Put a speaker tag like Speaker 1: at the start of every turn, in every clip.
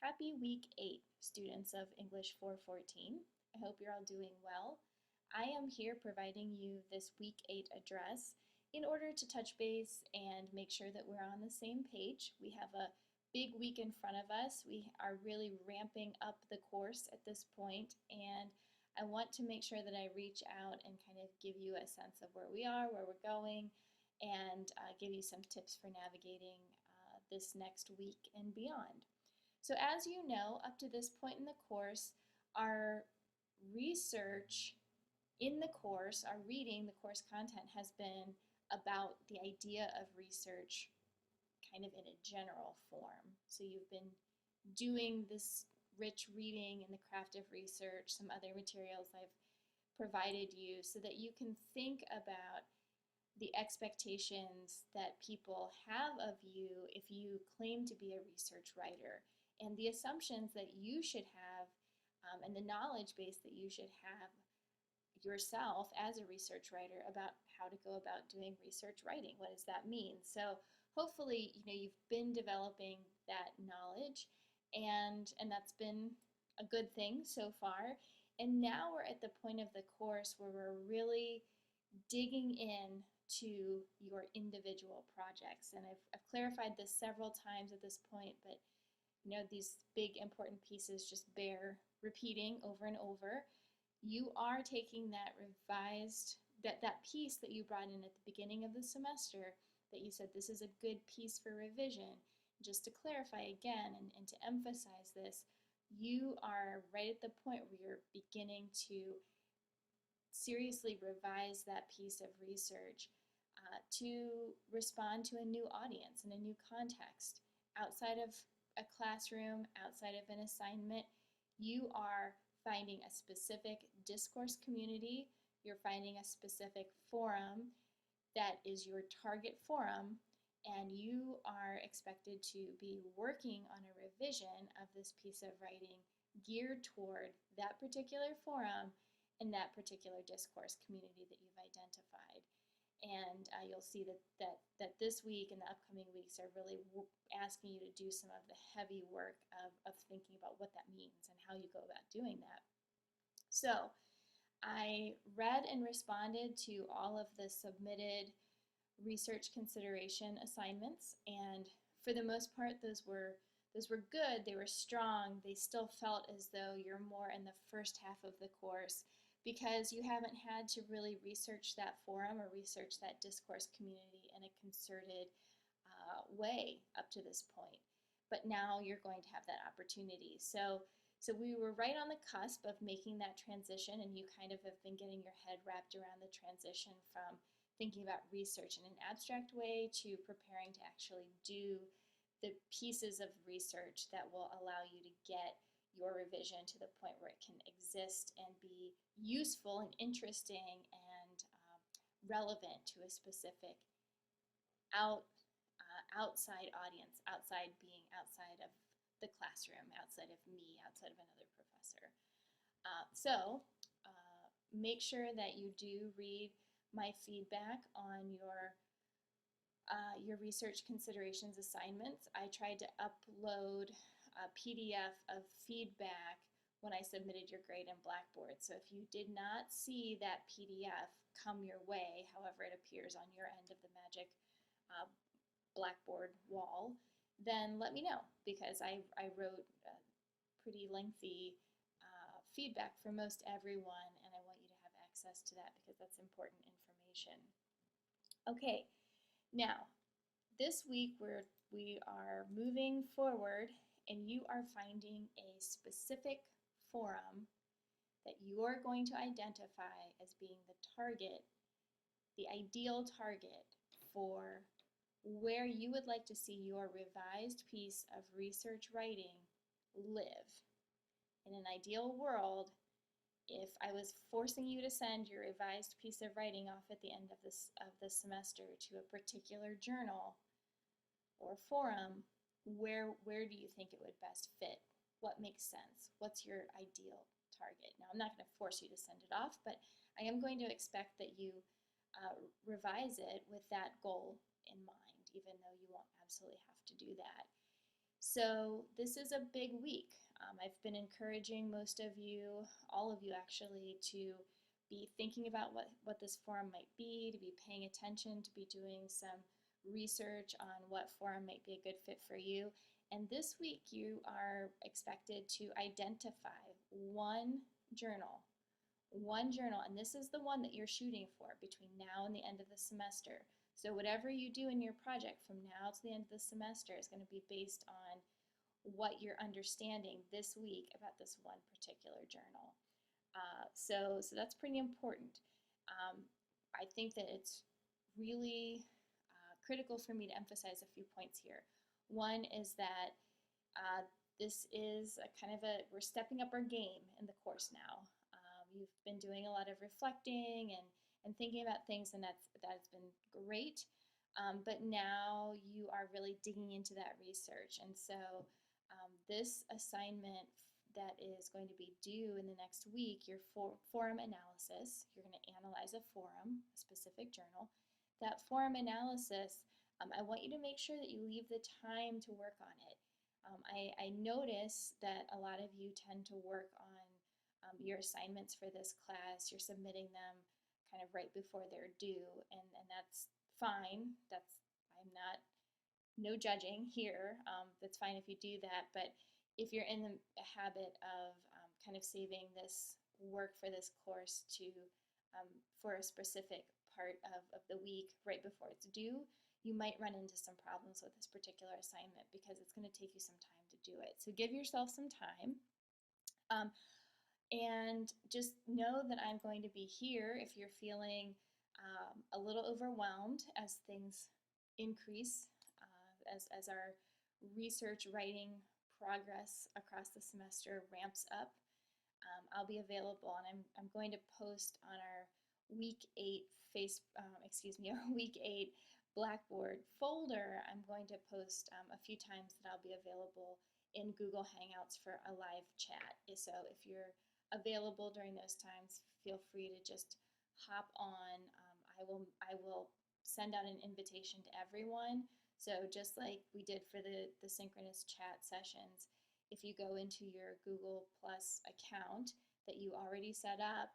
Speaker 1: Happy week 8, students of English 414. I hope you're all doing well. I am here providing you this week 8 address in order to touch base and make sure that we're on the same page. We have a big week in front of us. We are really ramping up the course at this point, and I want to make sure that I reach out and kind of give you a sense of where we are, where we're going, and give you some tips for navigating this next week and beyond. So as you know, up to this point in the course, our research in the course, our reading, the course content has been about the idea of research kind of in a general form. So you've been doing this rich reading in the craft of research, some other materials I've provided you so that you can think about the expectations that people have of you if you claim to be a research writer, and the assumptions that you should have and the knowledge base that you should have yourself as a research writer about how to go about doing research writing. What does that mean? So hopefully, you've been developing that knowledge, and that's been a good thing so far. And now we're at the point of the course where we're really digging in to your individual projects. And I've clarified this several times at this point, but these big important pieces just bear repeating over and over. You are taking that revised, that piece that you brought in at the beginning of the semester that you said this is a good piece for revision. Just to clarify again and to emphasize this, you are right at the point where you're beginning to seriously revise that piece of research to respond to a new audience and a new context. Outside of a classroom, outside of an assignment, you are finding a specific discourse community, you're finding a specific forum that is your target forum, and you are expected to be working on a revision of this piece of writing geared toward that particular forum and that particular discourse community that you've identified. And you'll see that this week and the upcoming weeks are really asking you to do some of the heavy work of thinking about what that means and how you go about doing that. So I read and responded to all of the submitted research consideration assignments, and for the most part those were good, they were strong, they still felt as though you're more in the first half of the course because you haven't had to really research that forum or research that discourse community in a concerted way up to this point. But now you're going to have that opportunity. So we were right on the cusp of making that transition, and you kind of have been getting your head wrapped around the transition from thinking about research in an abstract way to preparing to actually do the pieces of research that will allow you to get your revision to the point where it can exist and be useful and interesting and relevant to a specific outside audience, outside of the classroom, outside of me, outside of another professor. So make sure that you do read my feedback on your research considerations assignments. I tried to upload a PDF of feedback when I submitted your grade in Blackboard. So if you did not see that PDF come your way, however it appears on your end of the magic Blackboard wall, then let me know, because I wrote pretty lengthy feedback for most everyone, and I want you to have access to that because that's important information. Okay, now this week we are moving forward, and you are finding a specific forum that you are going to identify as being the target, the ideal target for where you would like to see your revised piece of research writing live. In an ideal world, if I was forcing you to send your revised piece of writing off at the end of this semester to a particular journal or forum, where do you think it would best fit? What makes sense? What's your ideal target? Now, I'm not going to force you to send it off, but I am going to expect that you revise it with that goal in mind, even though you won't absolutely have to do that. So this is a big week. I've been encouraging most of you, all of you actually, to be thinking about what this forum might be, to be paying attention, to be doing some research on what forum might be a good fit for you. And this week you are expected to identify one journal, and this is the one that you're shooting for between now and the end of the semester. So whatever you do in your project from now to the end of the semester is going to be based on what you're understanding this week about this one particular journal. So that's pretty important. Um, I think that it's really critical for me to emphasize a few points here. One is that this is a kind of we're stepping up our game in the course now. You've been doing a lot of reflecting and thinking about things, and that's been great. But now you are really digging into that research. And so this assignment that is going to be due in the next week, your forum analysis, you're going to analyze a forum, a specific journal. That forum analysis, I want you to make sure that you leave the time to work on it. I notice that a lot of you tend to work on your assignments for this class. You're submitting them kind of right before they're due, and that's fine. I'm not, no judging here. That's fine if you do that, but if you're in the habit of kind of saving this work for this course for a specific part of the week right before it's due, you might run into some problems with this particular assignment because it's going to take you some time to do it. So give yourself some time. And just know that I'm going to be here if you're feeling a little overwhelmed as things increase, as our research writing progress across the semester ramps up. I'll be available, and I'm going to post on our week 8 our week 8 Blackboard folder. I'm going to post a few times that I'll be available in Google Hangouts for a live chat. So if you're available during those times, feel free to just hop on. I will send out an invitation to everyone. So just like we did for the synchronous chat sessions, if you go into your Google Plus account that you already set up,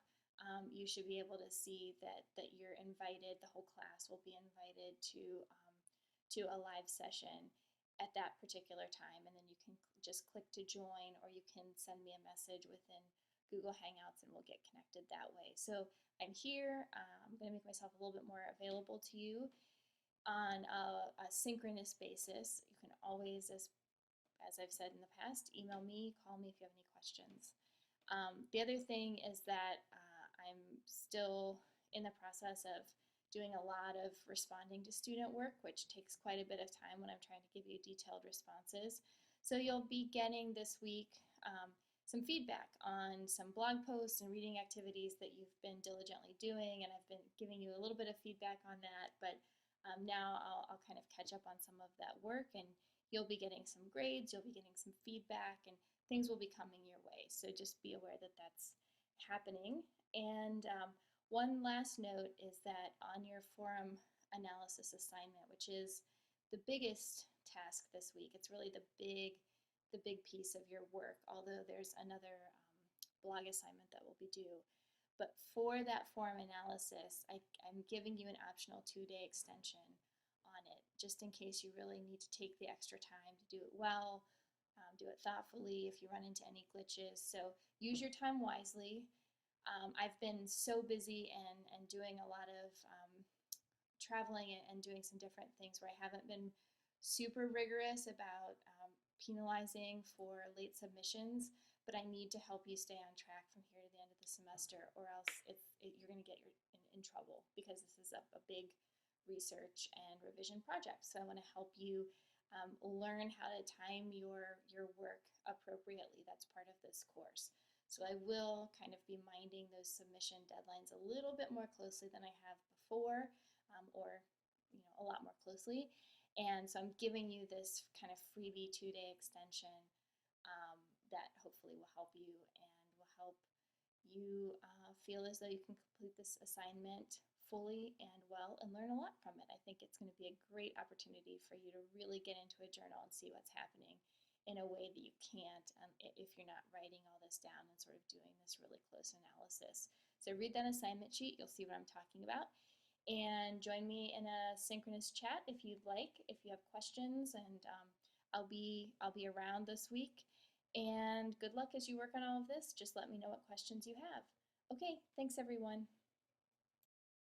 Speaker 1: you should be able to see that you're invited. The whole class will be invited to a live session at that particular time, and then you can just click to join, or you can send me a message within Google Hangouts and we'll get connected that way. So I'm here. I'm going to make myself a little bit more available to you on a synchronous basis. You can always, as I've said in the past, email me, call me if you have any questions. The other thing is that I'm still in the process of doing a lot of responding to student work, which takes quite a bit of time when I'm trying to give you detailed responses. So you'll be getting this week some feedback on some blog posts and reading activities that you've been diligently doing, and I've been giving you a little bit of feedback on that, but now I'll kind of catch up on some of that work, and you'll be getting some grades, you'll be getting some feedback, and things will be coming your way. So just be aware that that's happening. And one last note is that on your forum analysis assignment, which is the biggest task this week, it's really the big piece of your work, although there's another blog assignment that will be due. But for that forum analysis, I'm giving you an optional 2-day extension on it, just in case you really need to take the extra time to do it well, do it thoughtfully if you run into any glitches. So use your time wisely. I've been so busy and doing a lot of traveling and doing some different things where I haven't been super rigorous about penalizing for late submissions, but I need to help you stay on track from here to the end of the semester, or else you're going to get in trouble, because this is a big research and revision project. So I want to help you learn how to time your work appropriately. That's part of this course. So I will kind of be minding those submission deadlines a little bit more closely than I have before, or a lot more closely. And so I'm giving you this kind of freebie 2-day extension that hopefully will help you and will help you feel as though you can complete this assignment fully and well and learn a lot from it. I think it's going to be a great opportunity for you to really get into a journal and see what's happening in a way that you can't if you're not writing all this down and sort of doing this really close analysis. So read that assignment sheet, you'll see what I'm talking about. And join me in a synchronous chat if you'd like, if you have questions, and I'll be around this week. And good luck as you work on all of this. Just let me know what questions you have. Okay, thanks everyone.